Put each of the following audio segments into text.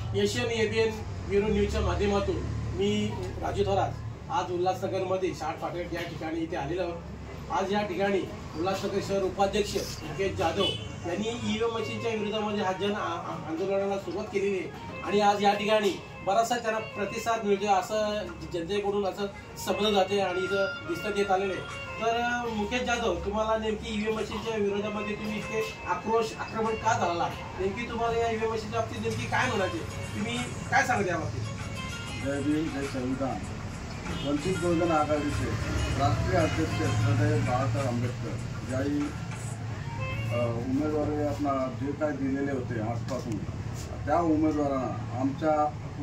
Asian ABN bureau न्यूजच्या माध्यमातून मी राजू थोरात आज उल्हासनगरमध्ये शाट फाटक या ठिकाणी इथे आलेलो आहोत। आज या ठिकाणी उल्हासनगर शहर उपाध्यक्ष मुकेश जाधव यांनी ईव्हीएम मशीनच्या विरोधामध्ये हा जन आंदोलनाला सुरुवात केलेली आहे आणि आज या ठिकाणी बराचसा त्यांना प्रतिसाद मिळतो असं जनतेकडून असं समजलं जाते आणि इथं दिसण्यात येत आलेलं आहे। तर मुकेश जाधव, तुम्हाला नेमकी ईव्हीएम मशीनच्या विरोधामध्ये तुम्ही इतके आक्रमण का झाला, नेमकी तुम्हाला या ईव्हीएम मशीनच्या बाबतीत नेमकी काय म्हणायचे, तुम्ही काय सांगता या बाबतीत? जय भीम जय संविधान। वंचित बहुजन आघाडीचे राष्ट्रीय अध्यक्ष श्रद्धेय बाळासाहेब आंबेडकर ज्याही उमेदवारी आपला जे काय दिलेले होते आजपासून त्या उमेदवारांना आमच्या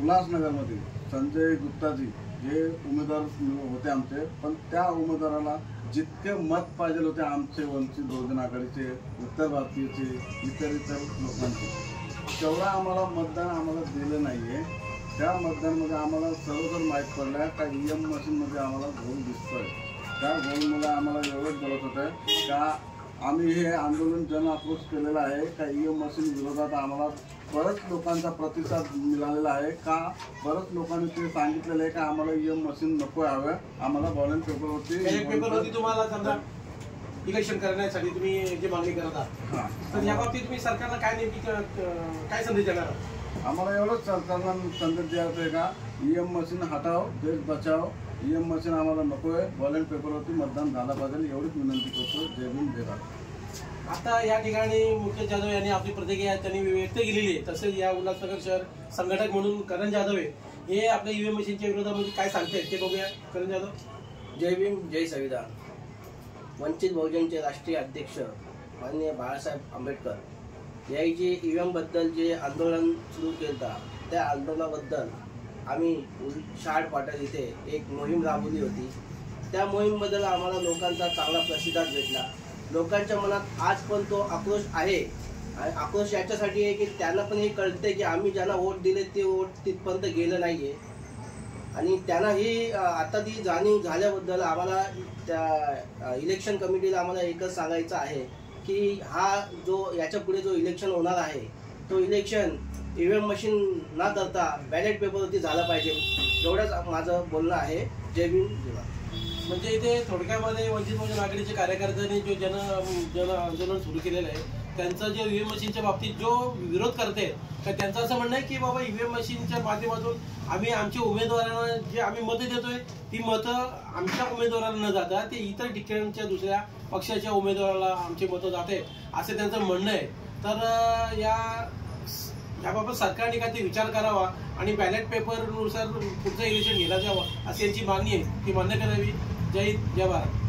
उल्हासनगरमध्ये संजय गुप्ताजी जे उमेदवार होते आमचे, पण त्या उमेदवाराला जितके मत पाहिजे होते आमचे वंचित बहुजन आघाडीचे, उत्तर भारतीयचे, इतर लोकांचे, तेवढा आम्हाला मतदान आम्हाला दिलं नाही आहे। त्या मतदानामध्ये आम्हाला सर्वजण माहीत पडलं का ईव्हीएम मशीनमध्ये आम्हाला घोळ दिसतोय। त्या घोळमुळे आम्हाला एवढंच बोलत होतं का आम्ही हे आंदोलन जन आक्रोश केलेलं आहे का ईव्हीएम मशीन विरोधात आम्हाला बरंच लोकांचा प्रतिसाद मिळालेला आहे का बरंच लोकांनी ते सांगितलेलं आहे का आम्हाला ईव्हीएम मशीन नको हवं, आम्हाला बॅलेट पेपरवरती तुम्हाला समजा इलेक्शन करण्यासाठी तुम्ही जे मागणी करत आहात, तर या बाबतीत तुम्ही सरकारला काय नेमकी काय संदेश देणार? आम्हाला एवढंच सरकारला संदेश द्यायचा आहे का ईव्हीएम मशीन हटाव, देश बचाव, ईव्हीएम मशीन आम्हाला नको आहे, बॅलेट पेपरवरती मतदान झालं पाहिजे एवढीच विनंती करतो। जय भीम जय भारत। आता या ठिकाणी मुकेश जाधव यांनी आपली प्रतिक्रिया त्यांनी व्यक्त केलेली आहे। तसेच या उल्हासनगर शहर संघटक म्हणून करण जाधव आहे, हे आपल्या ईव्हीएम मशीनच्या विरोधामध्ये काय सांगतायत ते बघूया। करण जाधव। जय भीम जय संविधान। वंचित बहुजनचे राष्ट्रीय अध्यक्ष माननीय बाळासाहेब आंबेडकर यांनी जे ईव्हीएम बद्दल जे आंदोलन सुरू केलं त्या आंदोलनाबद्दल आम्ही शाट फाटक इथे एक मोहीम राबवली होती। त्या मोहीमबद्दल आम्हाला लोकांचा चांगला प्रतिसाद भेटला। लोकांच्या मनात आज पण तो आक्रोश आहे आणि आक्रोश याच्यासाठी आहे की त्यांना पण हे कळते की आम्ही ज्यांना वोट दिले ते वोट तिथपर्यंत गेलं नाही आहे आणि त्यांना ही आता ती जाणीव झाल्याबद्दल आम्हाला त्या इलेक्शन कमिटीला आम्हाला एकच सांगायचं आहे की हा जो याच्या पुढे जो इलेक्शन होणार आहे तो इलेक्शन ईव्हीएम मशीन न करता बॅलेट पेपरवरती झाला पाहिजे, एवढंच माझं बोलणं आहे। जय भीम जय भारत। म्हणजे इथे थोडक्यामध्ये वंचित बहुजन आघाडीच्या कार्यकर्त्यांनी जो जन आंदोलन सुरू केलेलं आहे त्यांचा जे ईव्हीएम मशीनच्या बाबतीत जो विरोध करते तर त्यांचं असं म्हणणं आहे की बाबा ईव्हीएम मशीनच्या माध्यमातून आम्ही आमच्या उमेदवारांना जे आम्ही मतं देतोय ती मतं आमच्या उमेदवाराला न जाता ते इतर ठिकाणच्या दुसऱ्या पक्षाच्या उमेदवाराला आमची मतं जाते असं त्यांचं म्हणणं आहे। तर याबाबत सरकारने काय ते विचार करावा आणि बॅलेट पेपरनुसार पुढचं इलेक्शन घेण्यात यावं अशी यांची मागणी आहे, ती मान्य करावी। जय हिंद जय भारत।